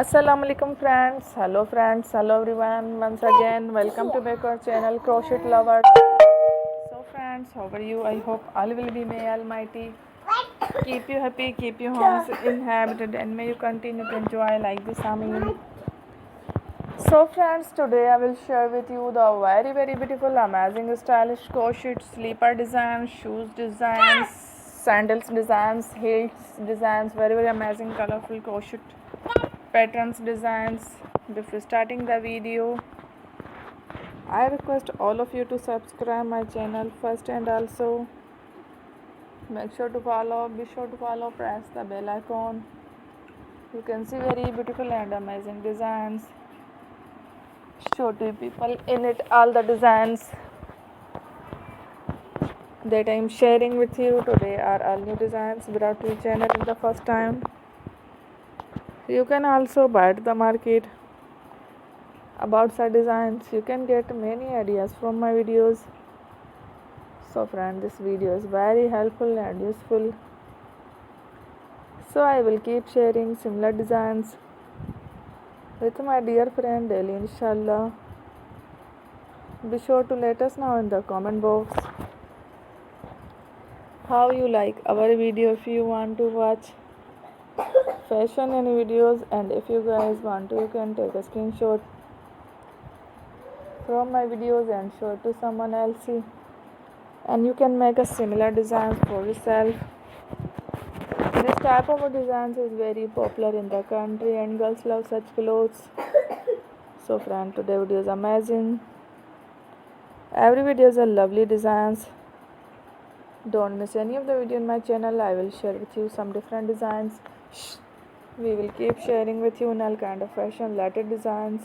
Assalamu alaikum friends, hello everyone. Once again, welcome to back our channel Crochet Lovers. So friends, how are you? I hope all will be may Almighty keep you happy, keep you homes inhabited, and may you continue to enjoy like this. Amin. So friends, today I will share with you the very beautiful, amazing, stylish crochet sleeper designs, shoes designs, sandals designs, heels designs, very amazing, colorful crochet patterns designs. Before starting the video, I request all of you to subscribe my channel first, and also be sure to follow, press the bell icon. You can see very beautiful and amazing designs. Show to people in it all the designs that I am sharing with you today are all new designs brought to your channel in the first time. You can also buy at the market about such designs. You can get many ideas from my videos. So friend, this video is very helpful and useful, so I will keep sharing similar designs with my dear friend daily, inshallah. Be sure to let us know in the comment box how you like our video. If you want to watch fashion and videos, and if you guys want to, you can take a screenshot from my videos and show it to someone else, and you can make a similar designs for yourself. This type of designs is very popular in the country and girls love such clothes. So friend, today video is amazing. Every video is a lovely designs. Don't miss any of the video in my channel. I will share with you some different designs. We will keep sharing with you in all kind of fashion related designs.